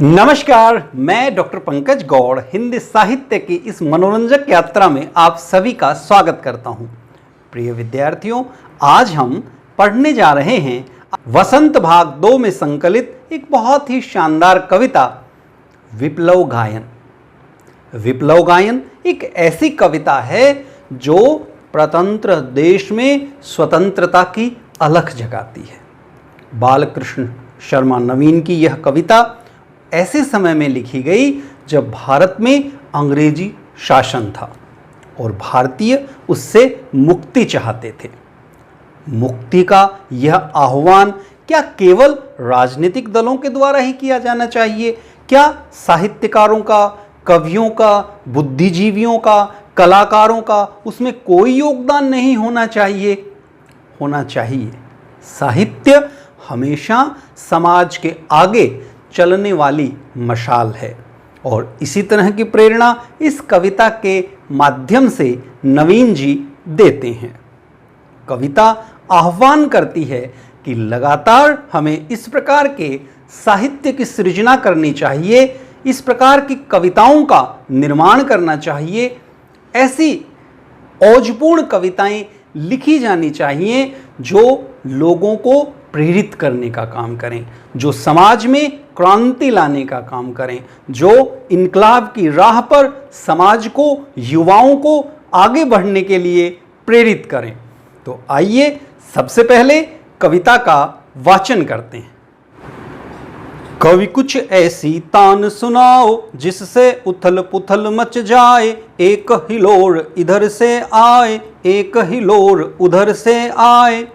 नमस्कार, मैं डॉक्टर पंकज गौड़ हिंदी साहित्य की इस मनोरंजक यात्रा में आप सभी का स्वागत करता हूं। प्रिय विद्यार्थियों, आज हम पढ़ने जा रहे हैं वसंत भाग 2 में संकलित एक बहुत ही शानदार कविता विप्लव गायन। विप्लव गायन एक ऐसी कविता है जो प्रतंत्र देश में स्वतंत्रता की अलख जगाती है। बालकृष्ण शर्मा नवीन की यह कविता ऐसे समय में लिखी गई जब भारत में अंग्रेजी शासन था और भारतीय उससे मुक्ति चाहते थे। मुक्ति का यह आह्वान क्या केवल राजनीतिक दलों के द्वारा ही किया जाना चाहिए? क्या साहित्यकारों का, कवियों का, बुद्धिजीवियों का, कलाकारों का उसमें कोई योगदान नहीं होना चाहिए? होना चाहिए। साहित्य हमेशा समाज के आगे चलने वाली मशाल है और इसी तरह की प्रेरणा इस कविता के माध्यम से नवीन जी देते हैं। कविता आह्वान करती है कि लगातार हमें इस प्रकार के साहित्य की सृजना करनी चाहिए, इस प्रकार की कविताओं का निर्माण करना चाहिए। ऐसी औजपूर्ण कविताएं लिखी जानी चाहिए जो लोगों को प्रेरित करने का काम करें, जो समाज में क्रांति लाने का काम करें, जो इनकलाब की राह पर समाज को, युवाओं को आगे बढ़ने के लिए प्रेरित करें। तो आइए सबसे पहले कविता का वाचन करते हैं। कवि कुछ ऐसी तान सुनाओ जिससे उथल पुथल मच जाए, एक हिलोर इधर से आए, एक हिलोर उधर से आए।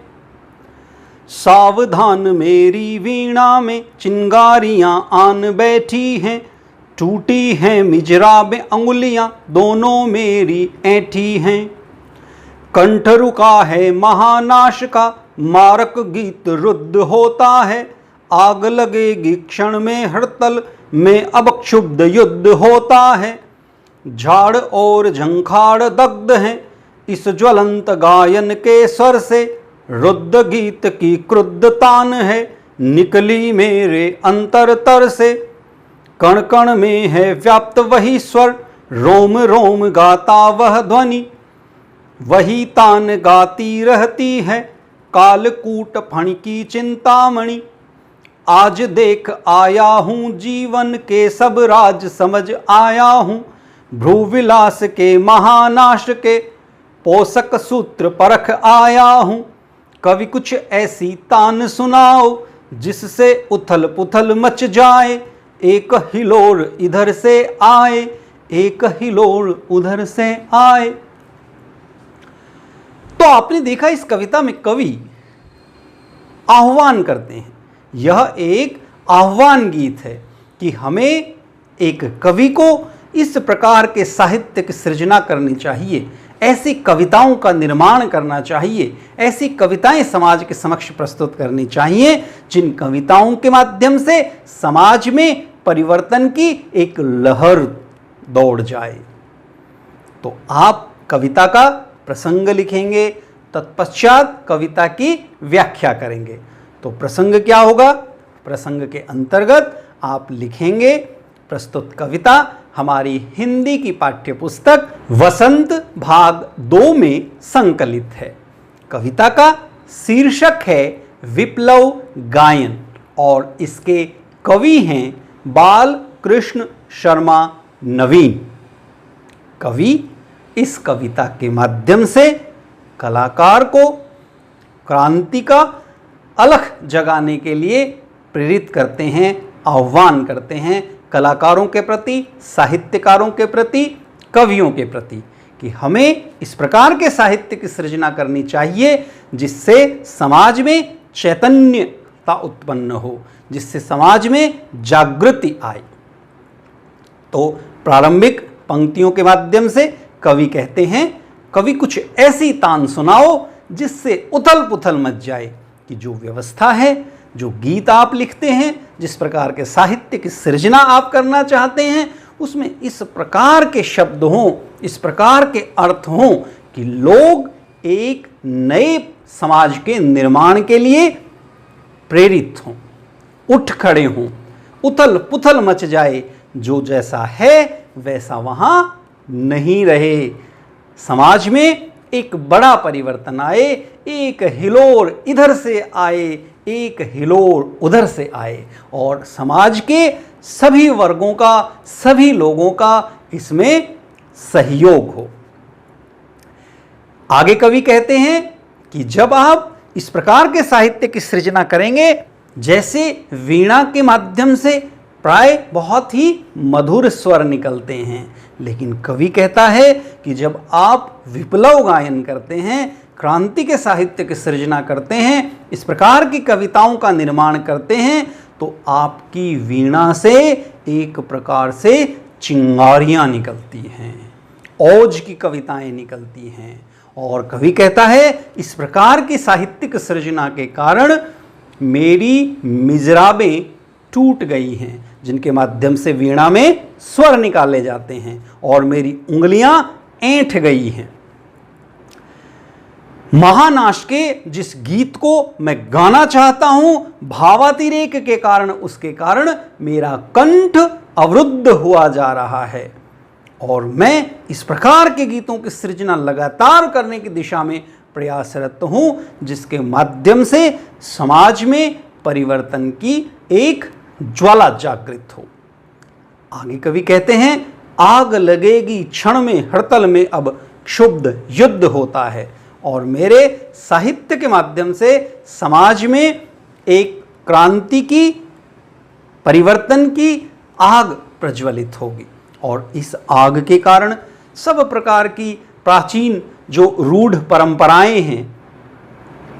सावधान मेरी वीणा में चिंगारियां आन बैठी हैं, टूटी हैं मिजराब अंगुलियां दोनों मेरी ऐठी हैं। कंठ रुका है महानाश का, मारक गीत रुद्ध होता है, आग लगेगी क्षण में हड़तल में अब क्षुब्ध युद्ध होता है। झाड़ और झंखाड़ दग्ध हैं इस ज्वलंत गायन के स्वर से, रुद्ध गीत की क्रुद्ध तान है निकली मेरे अंतरतर से। कण कण में है व्याप्त वही स्वर, रोम रोम गाता वह ध्वनि, वही तान गाती रहती है कालकूट फण की चिंतामणि। आज देख आया हूँ जीवन के सब राज समझ आया हूँ, भ्रूविलास के महानाश के पोषक सूत्र परख आया हूँ। कवि कुछ ऐसी तान सुनाओ जिससे उथल पुथल मच जाए, एक हिलोर इधर से आए, एक हिलोर उधर से आए। तो आपने देखा इस कविता में कवि आह्वान करते हैं। यह एक आह्वान गीत है कि हमें एक कवि को इस प्रकार के साहित्य की सृजना करनी चाहिए, ऐसी कविताओं का निर्माण करना चाहिए, ऐसी कविताएं समाज के समक्ष प्रस्तुत करनी चाहिए जिन कविताओं के माध्यम से समाज में परिवर्तन की एक लहर दौड़ जाए। तो आप कविता का प्रसंग लिखेंगे, तत्पश्चात कविता की व्याख्या करेंगे। तो प्रसंग क्या होगा? प्रसंग के अंतर्गत आप लिखेंगे प्रस्तुत कविता हमारी हिंदी की पाठ्यपुस्तक वसंत भाग 2 में संकलित है। कविता का शीर्षक है विप्लव गायन और इसके कवि हैं बालकृष्ण शर्मा नवीन। कवि इस कविता के माध्यम से कलाकार को क्रांति का अलख जगाने के लिए प्रेरित करते हैं, आह्वान करते हैं कलाकारों के प्रति, साहित्यकारों के प्रति, कवियों के प्रति कि हमें इस प्रकार के साहित्य की सृजना करनी चाहिए जिससे समाज में चैतन्यता उत्पन्न हो, जिससे समाज में जागृति आए। तो प्रारंभिक पंक्तियों के माध्यम से कवि कहते हैं, कवि कुछ ऐसी तान सुनाओ जिससे उथल पुथल मच जाए कि जो व्यवस्था है, जो गीत आप लिखते हैं, जिस प्रकार के साहित्य की सृजना आप करना चाहते हैं, उसमें इस प्रकार के शब्द हों, इस प्रकार के अर्थ हों कि लोग एक नए समाज के निर्माण के लिए प्रेरित हों, उठ खड़े हों उथल पुथल मच जाए, जो जैसा है वैसा वहां नहीं रहे। समाज में एक बड़ा परिवर्तन आए, एक हिलोर इधर से आए, एक हिलोर उधर से आए, और समाज के सभी वर्गों का, सभी लोगों का इसमें सहयोग हो। आगे कवि कहते हैं कि जब आप इस प्रकार के साहित्य की सृजना करेंगे, जैसे वीणा के माध्यम से प्राय बहुत ही मधुर स्वर निकलते हैं, लेकिन कवि कहता है कि जब आप विप्लव गायन करते हैं, क्रांति के साहित्य की सृजना करते हैं, इस प्रकार की कविताओं का निर्माण करते हैं, तो आपकी वीणा से एक प्रकार से चिंगारियां निकलती हैं, औज की कविताएं निकलती हैं। और कवि कहता है इस प्रकार की साहित्यिक सृजना के कारण मेरी मिजराबें टूट गई हैं, जिनके माध्यम से वीणा में स्वर निकाले जाते हैं, और मेरी उंगलियां ऐंठ गई हैं। महानाश के जिस गीत को मैं गाना चाहता हूं, भावातिरेक के कारण, उसके कारण मेरा कंठ अवरुद्ध हुआ जा रहा है, और मैं इस प्रकार के गीतों की सृजना लगातार करने की दिशा में प्रयासरत हूं, जिसके माध्यम से समाज में परिवर्तन की एक ज्वाला जागृत हो। आगे कवि कहते हैं, आग लगेगी क्षण में हड़तल में, अब क्षुब्ध युद्ध होता है, और मेरे साहित्य के माध्यम से समाज में एक क्रांति की, परिवर्तन की आग प्रज्वलित होगी, और इस आग के कारण सब प्रकार की प्राचीन जो रूढ़ परंपराएं हैं,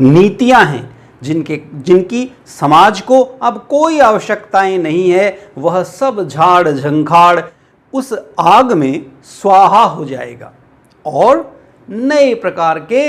नीतियां हैं, जिनकी समाज को अब कोई आवश्यकताएं नहीं है, वह सब झाड़ झंखाड़ उस आग में स्वाहा हो जाएगा, और नए प्रकार के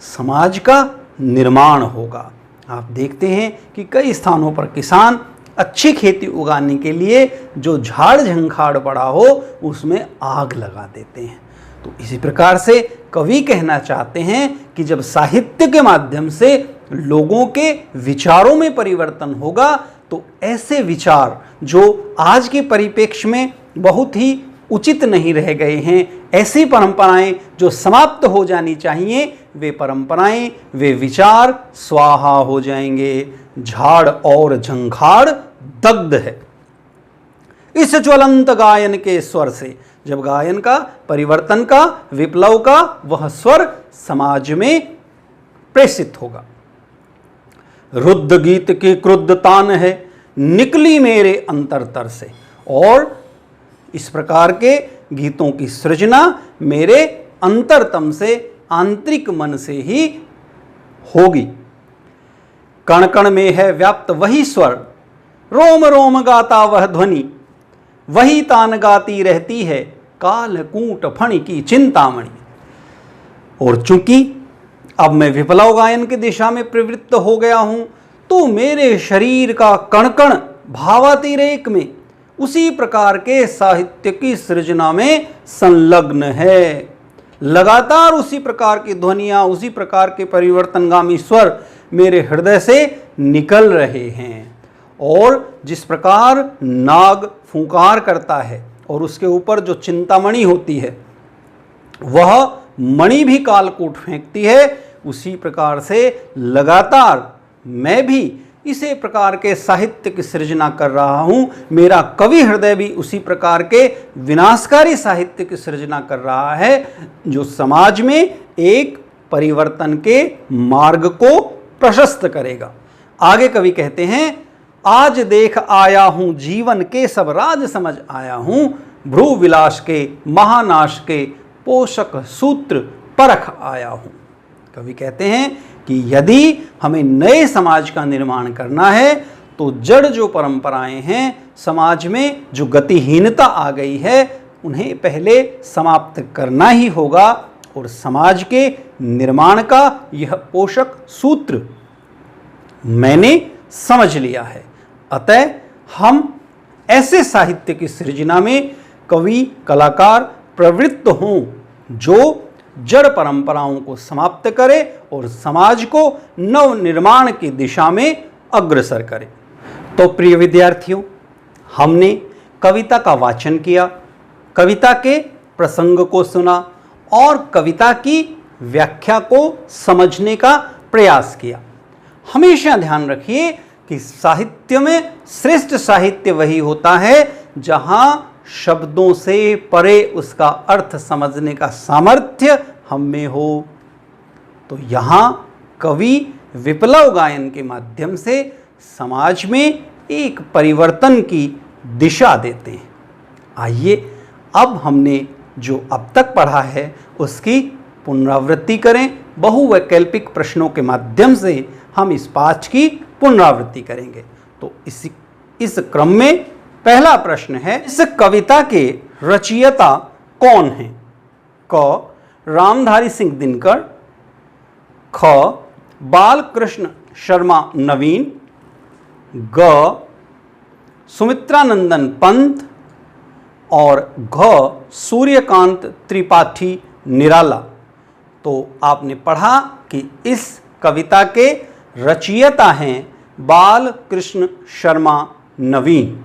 समाज का निर्माण होगा। आप देखते हैं कि कई स्थानों पर किसान अच्छी खेती उगाने के लिए जो झाड़ झंखाड़ पड़ा हो उसमें आग लगा देते हैं। तो इसी प्रकार से कवि कहना चाहते हैं कि जब साहित्य के माध्यम से लोगों के विचारों में परिवर्तन होगा, तो ऐसे विचार जो आज के परिप्रेक्ष्य में बहुत ही उचित नहीं रह गए हैं, ऐसी परंपराएं जो समाप्त हो जानी चाहिए, वे परंपराएं, वे विचार स्वाहा हो जाएंगे। झाड़ और झंखाड़ दग्ध है। इस ज्वलंत गायन के स्वर से, जब गायन का, परिवर्तन का, विप्लव का वह स्वर समाज में प्रेषित होगा। रुद्ध गीत की क्रुद्ध तान है, निकली मेरे अंतरतर से, और इस प्रकार के गीतों की सृजना मेरे अंतरतम से, आंतरिक मन से ही होगी। कण कण में है व्याप्त वही स्वर, रोम रोम गाता वह ध्वनि, वही तान गाती रहती है कालकूट फणि की चिंतामणि। और चूंकि अब मैं विप्लव गायन की दिशा में प्रवृत्त हो गया हूं, तो मेरे शरीर का कण कण भावातिरेक में, उसी प्रकार के साहित्य की सृजना में संलग्न है। लगातार उसी प्रकार की ध्वनियां, उसी प्रकार के परिवर्तनगामी स्वर मेरे हृदय से निकल रहे हैं। और जिस प्रकार नाग फूंकार करता है और उसके ऊपर जो चिंतामणि होती है वह मणि भी कालकूट फेंकती है, उसी प्रकार से लगातार मैं भी इसी प्रकार के साहित्य की सृजना कर रहा हूं। मेरा कवि हृदय भी उसी प्रकार के विनाशकारी साहित्य की सृजना कर रहा है, जो समाज में एक परिवर्तन के मार्ग को प्रशस्त करेगा। आगे कवि कहते हैं, आज देख आया हूं जीवन के सब राज समझ आया हूं, भ्रू विलास के महानाश के पोषक सूत्र परख आया हूं। कवि कहते हैं कि यदि हमें नए समाज का निर्माण करना है, तो जड़ जो परंपराएं हैं, समाज में जो गतिहीनता आ गई है, उन्हें पहले समाप्त करना ही होगा, और समाज के निर्माण का यह पोषक सूत्र मैंने समझ लिया है। अतः हम ऐसे साहित्य की सृजना में कवि, कलाकार प्रवृत्त हों जो जड़ परंपराओं को समाप्त करे और समाज को नव निर्माण की दिशा में अग्रसर करे। तो प्रिय विद्यार्थियों, हमने कविता का वाचन किया, कविता के प्रसंग को सुना और कविता की व्याख्या को समझने का प्रयास किया। हमेशा ध्यान रखिए कि साहित्य में श्रेष्ठ साहित्य वही होता है जहां शब्दों से परे उसका अर्थ समझने का सामर्थ्य हम में हो। तो यहाँ कवि विप्लव गायन के माध्यम से समाज में एक परिवर्तन की दिशा देते हैं। आइए अब हमने जो अब तक पढ़ा है उसकी पुनरावृत्ति करें। बहुवैकल्पिक प्रश्नों के माध्यम से हम इस पाठ की पुनरावृत्ति करेंगे। तो इस क्रम में पहला प्रश्न है, इस कविता के रचयिता कौन हैं? क. रामधारी सिंह दिनकर, ख. बालकृष्ण शर्मा नवीन, ग. सुमित्रानंदन पंत और घ. सूर्यकांत त्रिपाठी निराला। तो आपने पढ़ा कि इस कविता के रचयिता हैं बालकृष्ण शर्मा नवीन।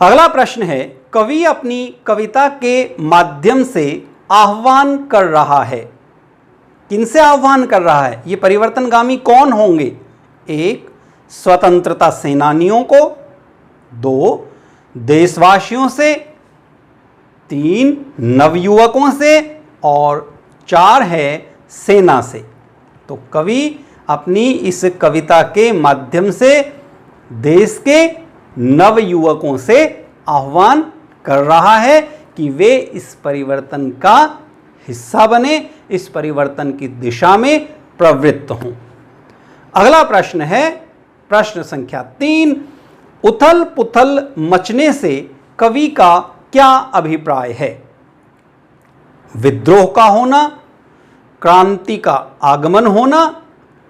अगला प्रश्न है, कवि अपनी कविता के माध्यम से आह्वान कर रहा है। किनसे आह्वान कर रहा है? ये परिवर्तनगामी कौन होंगे? 1. स्वतंत्रता सेनानियों को, 2. देशवासियों से, 3. नवयुवकों से और 4 है सेना से। तो कवि अपनी इस कविता के माध्यम से देश के नवयुवकों से आह्वान कर रहा है कि वे इस परिवर्तन का हिस्सा बने, इस परिवर्तन की दिशा में प्रवृत्त हों। अगला प्रश्न है प्रश्न संख्या 3, उथल पुथल मचने से कवि का क्या अभिप्राय है? विद्रोह का होना, क्रांति का आगमन होना,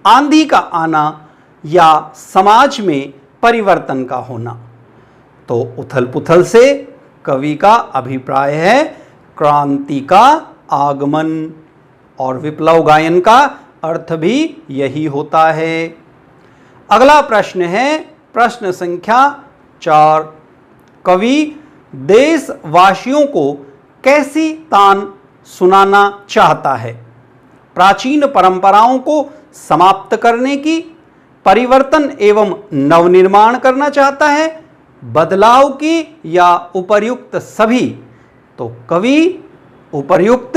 आंधी का आना या समाज में परिवर्तन का होना? तो उथल पुथल से कवि का अभिप्राय है क्रांति का आगमन, और विप्लव गायन का अर्थ भी यही होता है। अगला प्रश्न है प्रश्न संख्या 4, कवि देशवासियों को कैसी तान सुनाना चाहता है? प्राचीन परंपराओं को समाप्त करने की, परिवर्तन एवं नवनिर्माण करना चाहता है, बदलाव की या उपर्युक्त सभी? तो कवि उपर्युक्त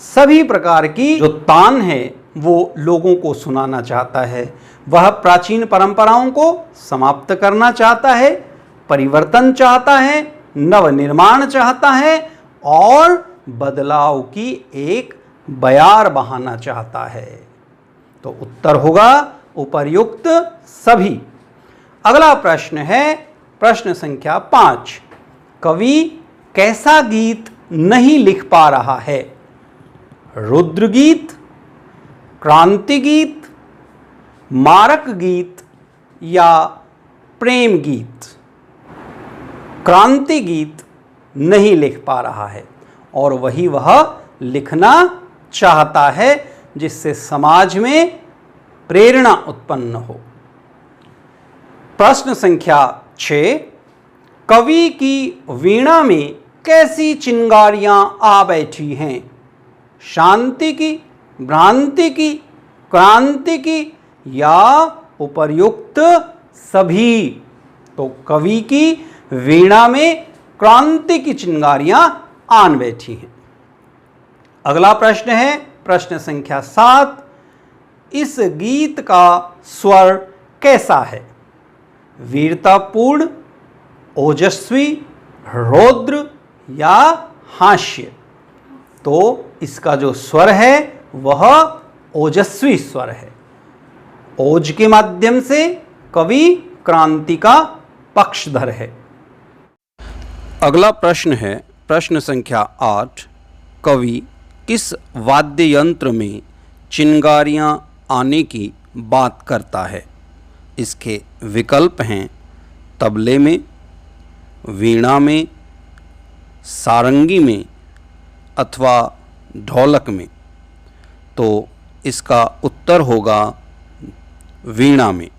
सभी प्रकार की जो तान है वो लोगों को सुनाना चाहता है। वह प्राचीन परंपराओं को समाप्त करना चाहता है, परिवर्तन चाहता है, नवनिर्माण चाहता है और बदलाव की एक बयार बहाना चाहता है। तो उत्तर होगा उपर्युक्त सभी। अगला प्रश्न है प्रश्न संख्या 5, कवि कैसा गीत नहीं लिख पा रहा है? रुद्र गीत, क्रांति गीत, मारक गीत या प्रेम गीत? क्रांति गीत नहीं लिख पा रहा है और वही वह लिखना चाहता है जिससे समाज में प्रेरणा उत्पन्न हो। प्रश्न संख्या 6, कवि की वीणा में कैसी चिंगारियां आ बैठी हैं? शांति की, भ्रांति की, क्रांति की या उपर्युक्त सभी? तो कवि की वीणा में क्रांति की चिंगारियां आन बैठी हैं। अगला प्रश्न है प्रश्न संख्या 7, इस गीत का स्वर कैसा है? वीरतापूर्ण, ओजस्वी, रौद्र या हास्य? तो इसका जो स्वर है वह ओजस्वी स्वर है। ओज के माध्यम से कवि क्रांति का पक्षधर है। अगला प्रश्न है प्रश्न संख्या 8, कवि किस वाद्य यंत्र में चिंगारियां आने की बात करता है? इसके विकल्प हैं तबले में, वीणा में, सारंगी में अथवा ढोलक में। तो इसका उत्तर होगा वीणा में।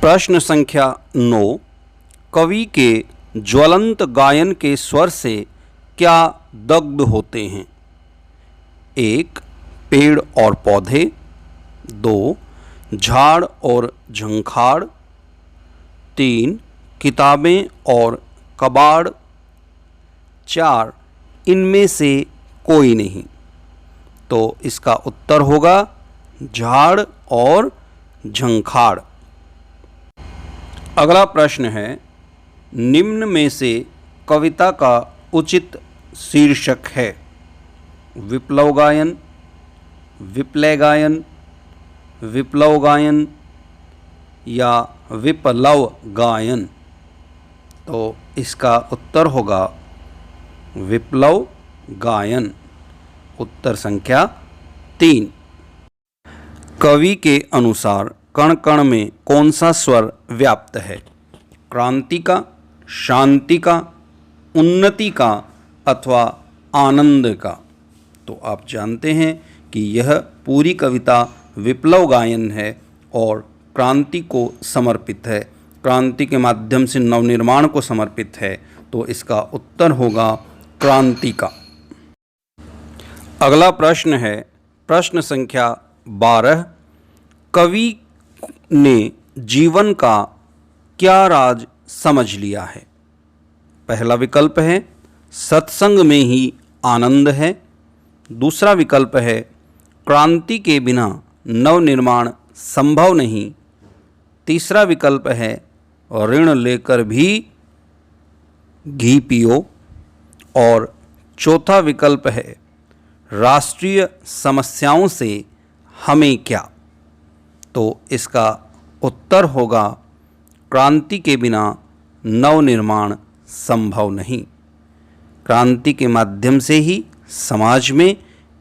प्रश्न संख्या 9, कवि के ज्वलंत गायन के स्वर से क्या दग्ध होते हैं? 1. पेड़ और पौधे। 2. झाड़ और झंखाड़। 3. किताबें और कबाड़। 4. इनमें से कोई नहीं। तो इसका उत्तर होगा झाड़ और झंखाड़। अगला प्रश्न है, निम्न में से कविता का उचित शीर्षक है? विप्लव गायन, विप्लय गायन, विप्लव गायन या विप्लव गायन। तो इसका उत्तर होगा विप्लव गायन। उत्तर संख्या 3। कवि के अनुसार कण कण में कौन सा स्वर व्याप्त है? क्रांति का, शांति का, उन्नति का अथवा आनंद का? तो आप जानते हैं कि यह पूरी कविता विप्लव गायन है और क्रांति को समर्पित है, क्रांति के माध्यम से नवनिर्माण को समर्पित है। तो इसका उत्तर होगा क्रांति का। अगला प्रश्न है प्रश्न संख्या 12। कवि ने जीवन का क्या राज समझ लिया है? पहला विकल्प है सत्संग में ही आनंद है। दूसरा विकल्प है क्रांति के बिना नवनिर्माण संभव नहीं। तीसरा विकल्प है ऋण लेकर भी घी पियो। और चौथा विकल्प है राष्ट्रीय समस्याओं से हमें क्या? तो इसका उत्तर होगा क्रांति के बिना नवनिर्माण संभव नहीं। क्रांति के माध्यम से ही समाज में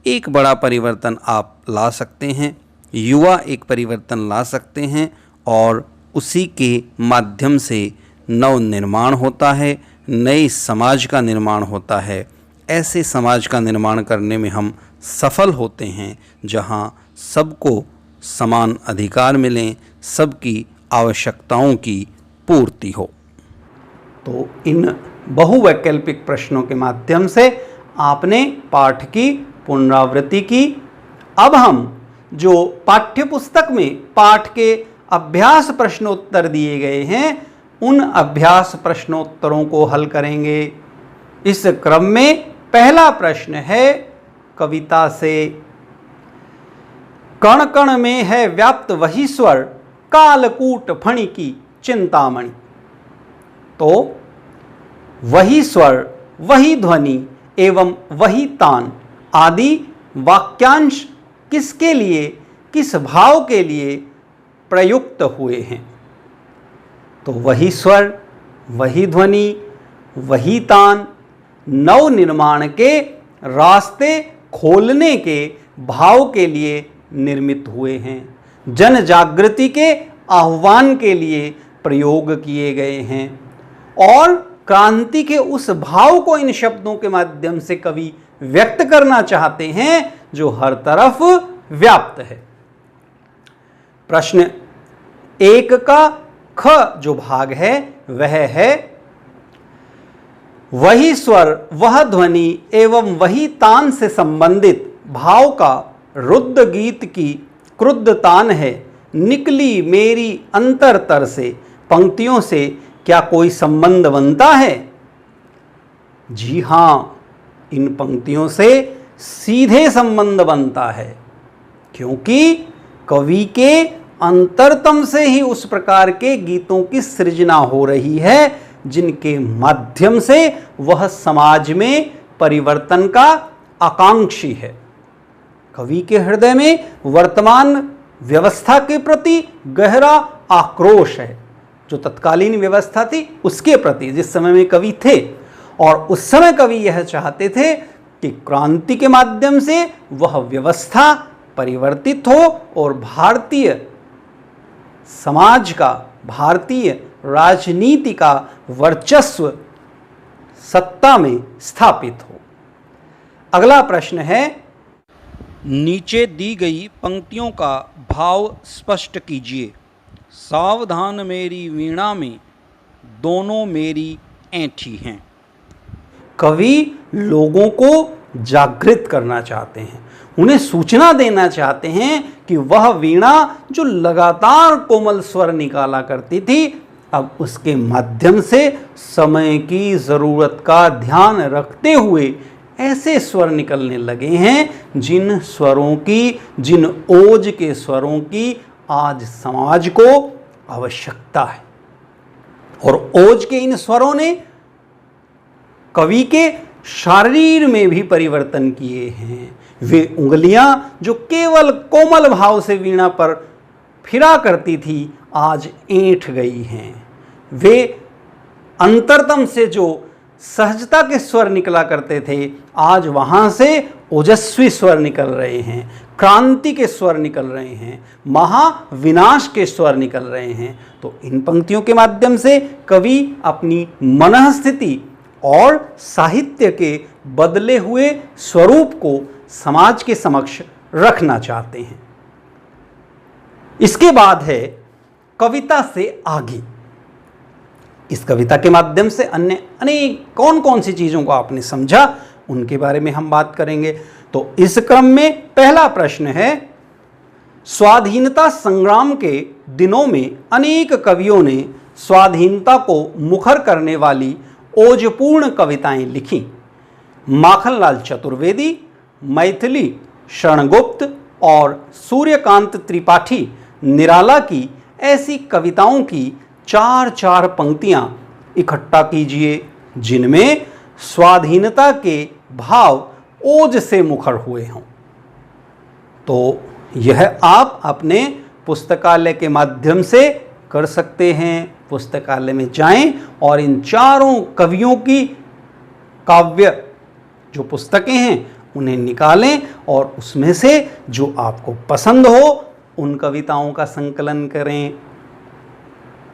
एक बड़ा परिवर्तन आप ला सकते हैं, युवा एक परिवर्तन ला सकते हैं और उसी के माध्यम से नव निर्माण होता है, नए समाज का निर्माण होता है। ऐसे समाज का निर्माण करने में हम सफल होते हैं जहां सबको समान अधिकार मिलें, सबकी आवश्यकताओं की पूर्ति हो। तो इन बहुवैकल्पिक प्रश्नों के माध्यम से आपने पाठ की पुनरावृत्ति की। अब हम जो पाठ्यपुस्तक में पाठ के अभ्यास प्रश्नोत्तर दिए गए हैं उन अभ्यास प्रश्नोत्तरों को हल करेंगे। इस क्रम में पहला प्रश्न है कविता से, कण कण में है व्याप्त वही स्वर, कालकूट फणि की चिंतामणि। तो वही स्वर, वही ध्वनि एवं वही तान आदि वाक्यांश किसके लिए, किस भाव के लिए प्रयुक्त हुए हैं? तो वही स्वर, वही ध्वनि, वही तान नव निर्माण के रास्ते खोलने के भाव के लिए निर्मित हुए हैं, जन जागृति के आह्वान के लिए प्रयोग किए गए हैं और क्रांति के उस भाव को इन शब्दों के माध्यम से कवि व्यक्त करना चाहते हैं जो हर तरफ व्याप्त है। प्रश्न 1 का ख जो भाग है वह है वही स्वर, वह ध्वनि एवं वही तान से संबंधित भाव का रुद्र गीत की क्रुद्ध तान है, निकली मेरी अंतरतर से। पंक्तियों से क्या कोई संबंध बनता है? जी हाँ, इन पंक्तियों से सीधे संबंध बनता है, क्योंकि कवि के अंतरतम से ही उस प्रकार के गीतों की सृजना हो रही है जिनके माध्यम से वह समाज में परिवर्तन का आकांक्षी है। कवि के हृदय में वर्तमान व्यवस्था के प्रति गहरा आक्रोश है, जो तत्कालीन व्यवस्था थी उसके प्रति, जिस समय में कवि थे। और उस समय कवि यह चाहते थे कि क्रांति के माध्यम से वह व्यवस्था परिवर्तित हो और भारतीय समाज का, भारतीय राजनीति का वर्चस्व सत्ता में स्थापित हो। अगला प्रश्न है, नीचे दी गई पंक्तियों का भाव स्पष्ट कीजिए। सावधान मेरी वीणा में दोनों मेरी ऐंठी हैं। कवि लोगों को जागृत करना चाहते हैं, उन्हें सूचना देना चाहते हैं कि वह वीणा जो लगातार कोमल स्वर निकाला करती थी, अब उसके माध्यम से समय की ज़रूरत का ध्यान रखते हुए ऐसे स्वर निकलने लगे हैं जिन स्वरों की, जिन ओज के स्वरों की आज समाज को आवश्यकता है। और ओज के इन स्वरों ने कवि के शरीर में भी परिवर्तन किए हैं। वे उंगलियां जो केवल कोमल भाव से वीणा पर फिरा करती थी, आज ऐंठ गई हैं। वे अंतरतम से जो सहजता के स्वर निकला करते थे, आज वहां से ओजस्वी स्वर निकल रहे हैं, क्रांति के स्वर निकल रहे हैं, महाविनाश के स्वर निकल रहे हैं। तो इन पंक्तियों के माध्यम से कवि अपनी मनःस्थिति और साहित्य के बदले हुए स्वरूप को समाज के समक्ष रखना चाहते हैं। इसके बाद है कविता से आगे। इस कविता के माध्यम से अन्य अनेक कौन कौन सी चीज़ों को आपने समझा, उनके बारे में हम बात करेंगे। तो इस क्रम में पहला प्रश्न है, स्वाधीनता संग्राम के दिनों में अनेक कवियों ने स्वाधीनता को मुखर करने वाली ओजपूर्ण कविताएं लिखी। माखनलाल चतुर्वेदी, मैथिली शरणगुप्त और सूर्यकांत त्रिपाठी निराला की ऐसी कविताओं की चार चार पंक्तियां इकट्ठा कीजिए जिनमें स्वाधीनता के भाव ओज से मुखर हुए हों। तो यह आप अपने पुस्तकालय के माध्यम से कर सकते हैं। पुस्तकालय में जाएं और इन चारों कवियों की काव्य जो पुस्तकें हैं उन्हें निकालें और उसमें से जो आपको पसंद हो उन कविताओं का संकलन करें।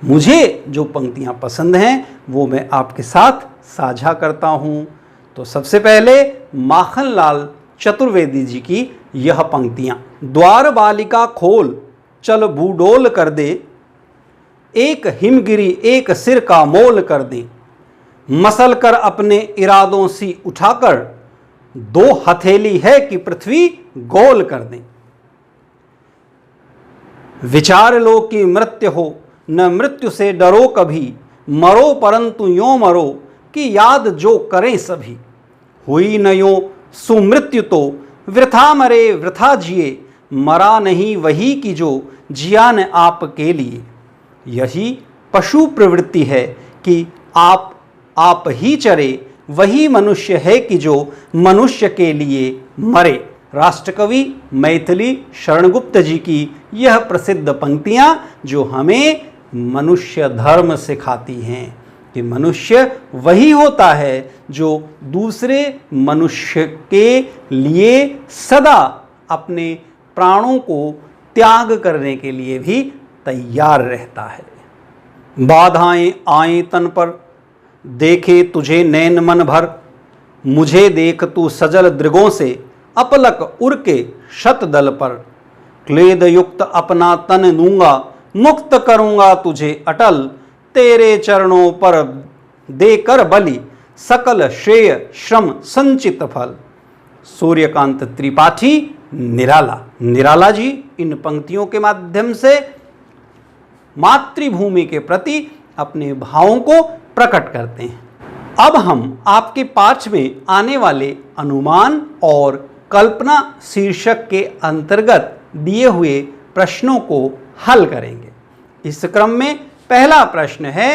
मुझे जो पंक्तियां पसंद हैं वो मैं आपके साथ साझा करता हूं। तो सबसे पहले माखनलाल चतुर्वेदी जी की यह पंक्तियां, द्वार बालिका खोल चल भूडोल कर दे, एक हिमगिरी एक सिर का मोल कर दे, मसल कर अपने इरादों सी उठाकर, दो हथेली है कि पृथ्वी गोल कर दें। विचार लो कि मृत्यु हो न मृत्यु से डरो कभी, मरो परंतु यों मरो कि याद जो करें सभी। हुई न यों सुमृत्यु तो वृथा मरे वृथा जिए, मरा नहीं वही की जो जिया न आपके लिए। यही पशु प्रवृत्ति है कि आप ही चरे, वही मनुष्य है कि जो मनुष्य के लिए मरे। राष्ट्रकवि मैथिली शरणगुप्त जी की यह प्रसिद्ध पंक्तियां जो हमें मनुष्य धर्म सिखाती हैं कि मनुष्य वही होता है जो दूसरे मनुष्य के लिए सदा अपने प्राणों को त्याग करने के लिए भी तैयार रहता है। बाधाएं आए तन पर, देखे तुझे नैन मन भर, मुझे देख तू सजल दृगों से, अपलक उड़ के शतदल पर। क्लेद युक्त अपना तन दूंगा, मुक्त करूंगा तुझे अटल, तेरे चरणों पर देकर बलि, सकल श्रेय श्रम संचित फल। सूर्यकांत त्रिपाठी निराला जी इन पंक्तियों के माध्यम से मातृभूमि के प्रति अपने भावों को प्रकट करते हैं। अब हम आपके पाठ में आने वाले अनुमान और कल्पना शीर्षक के अंतर्गत दिए हुए प्रश्नों को हल करेंगे। इस क्रम में पहला प्रश्न है,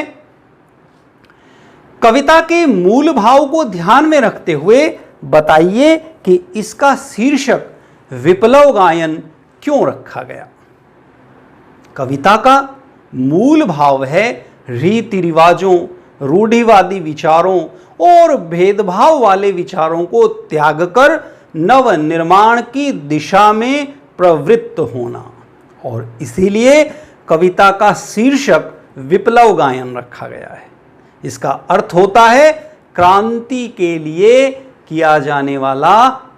कविता के मूल भाव को ध्यान में रखते हुए बताइए कि इसका शीर्षक विप्लव गायन क्यों रखा गया। कविता का मूल भाव है रीति रिवाजों, रूढ़िवादी विचारों और भेदभाव वाले विचारों को त्याग कर नव निर्माण की दिशा में प्रवृत्त होना, और इसीलिए कविता का शीर्षक विप्लव गायन रखा गया है। इसका अर्थ होता है क्रांति के लिए किया जाने वाला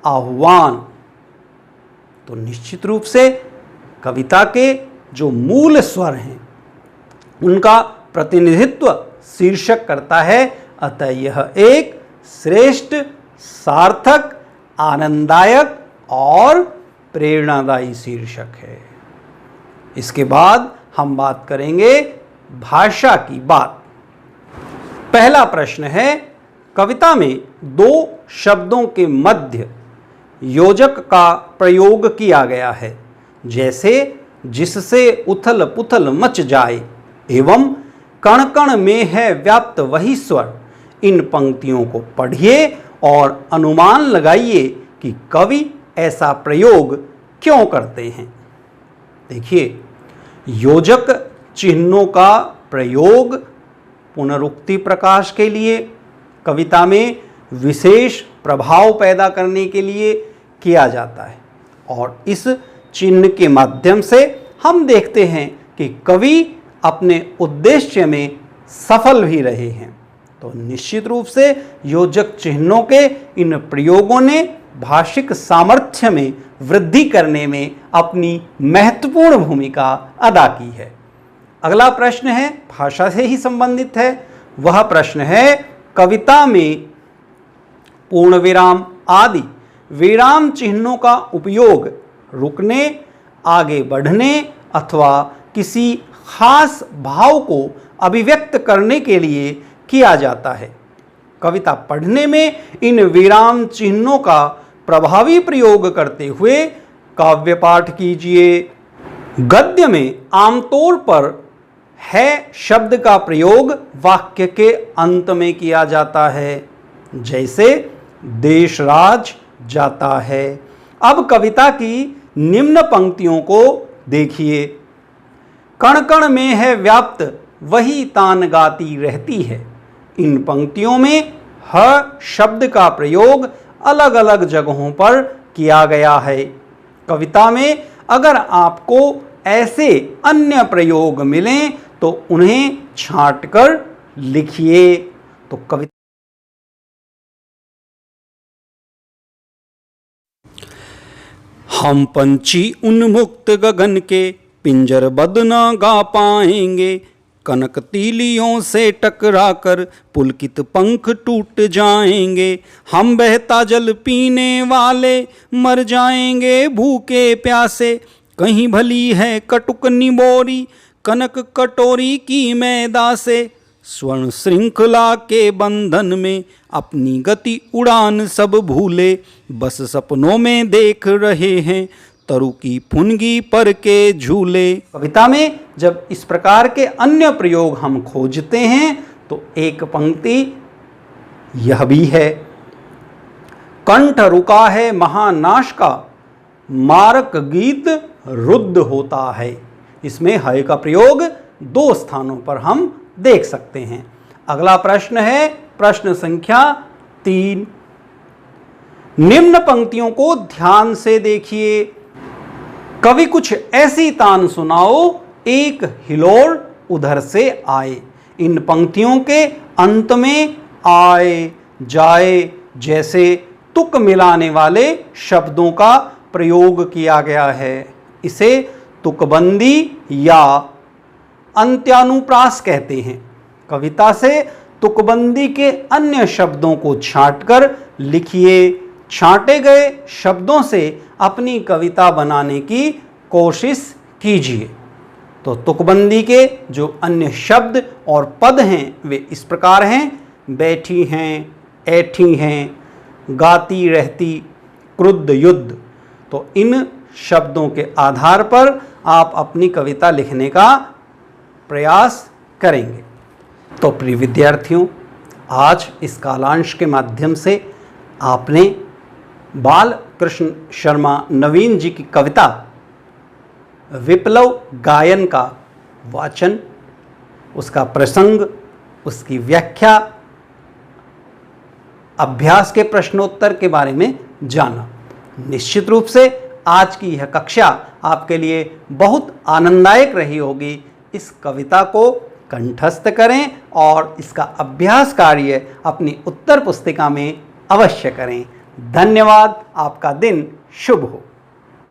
आह्वान। तो निश्चित रूप से कविता के जो मूल स्वर हैं उनका प्रतिनिधित्व शीर्षक करता है, अतः यह एक श्रेष्ठ, सार्थक, आनंददायक और प्रेरणादायी शीर्षक है। इसके बाद हम बात करेंगे भाषा की बात। पहला प्रश्न है, कविता में दो शब्दों के मध्य योजक का प्रयोग किया गया है, जैसे जिससे उथल पुथल मच जाए एवं कण कण में है व्याप्त वही स्वर। इन पंक्तियों को पढ़िए और अनुमान लगाइए कि कवि ऐसा प्रयोग क्यों करते हैं। देखिए, योजक चिन्हों का प्रयोग पुनरुक्ति प्रकाश के लिए, कविता में विशेष प्रभाव पैदा करने के लिए किया जाता है, और इस चिन्ह के माध्यम से हम देखते हैं कि कवि अपने उद्देश्य में सफल भी रहे हैं। तो निश्चित रूप से योजक चिन्हों के इन प्रयोगों ने भाषिक सामर्थ्य में वृद्धि करने में अपनी महत्वपूर्ण भूमिका अदा की है। अगला प्रश्न है, भाषा से ही संबंधित है। वह प्रश्न है, कविता में पूर्ण विराम आदि विराम चिन्हों का उपयोग रुकने, आगे बढ़ने अथवा किसी खास भाव को अभिव्यक्त करने के लिए किया जाता है। कविता पढ़ने में इन विराम चिन्हों का प्रभावी प्रयोग करते हुए काव्य पाठ कीजिए। गद्य में आमतौर पर है शब्द का प्रयोग वाक्य के अंत में किया जाता है, जैसे देश राज जाता है। अब कविता की निम्न पंक्तियों को देखिए। कण कण में है व्याप्त वही तान गाती रहती है। इन पंक्तियों में ह शब्द का प्रयोग अलग अलग जगहों पर किया गया है। कविता में अगर आपको ऐसे अन्य प्रयोग मिलें तो उन्हें छांटकर लिखिए। तो कविता हम पंछी उन्मुक्त गगन के पिंजरबद्ध न गा पाएंगे, कनक तीलियों से टकराकर पुलकित पंख टूट जाएंगे। हम बहता जल पीने वाले मर जाएंगे भूखे प्यासे, कहीं भली है कटुक निबोरी कनक कटोरी की मैदा से। स्वर्ण श्रृंखला के बंधन में अपनी गति उड़ान सब भूले, बस सपनों में देख रहे हैं तरु की फुनगी पर के झूले। कविता में जब इस प्रकार के अन्य प्रयोग हम खोजते हैं तो एक पंक्ति यह भी है, कंठ रुका है महानाश का मारक गीत रुद्ध होता है। इसमें है का प्रयोग दो स्थानों पर हम देख सकते हैं। अगला प्रश्न है, प्रश्न संख्या 3। निम्न पंक्तियों को ध्यान से देखिए। कवि कुछ ऐसी तान सुनाओ, एक हिलोर उधर से आए। इन पंक्तियों के अंत में आए जाए जैसे तुक मिलाने वाले शब्दों का प्रयोग किया गया है। इसे तुकबंदी या अंत्यानुप्रास कहते हैं। कविता से तुकबंदी के अन्य शब्दों को छांटकर लिखिए। छांटे गए शब्दों से अपनी कविता बनाने की कोशिश कीजिए। तो तुकबंदी के जो अन्य शब्द और पद हैं वे इस प्रकार हैं, बैठी हैं, ऐठी हैं, गाती रहती, क्रुद्ध युद्ध। तो इन शब्दों के आधार पर आप अपनी कविता लिखने का प्रयास करेंगे। तो प्रिय विद्यार्थियों, आज इस कालांश के माध्यम से आपने बाल कृष्ण शर्मा नवीन जी की कविता विप्लव गायन का वाचन, उसका प्रसंग, उसकी व्याख्या, अभ्यास के प्रश्नोत्तर के बारे में जाना। निश्चित रूप से आज की यह कक्षा आपके लिए बहुत आनंददायक रही होगी। इस कविता को कंठस्थ करें और इसका अभ्यास कार्य अपनी उत्तर पुस्तिका में अवश्य करें। धन्यवाद। आपका दिन शुभ हो।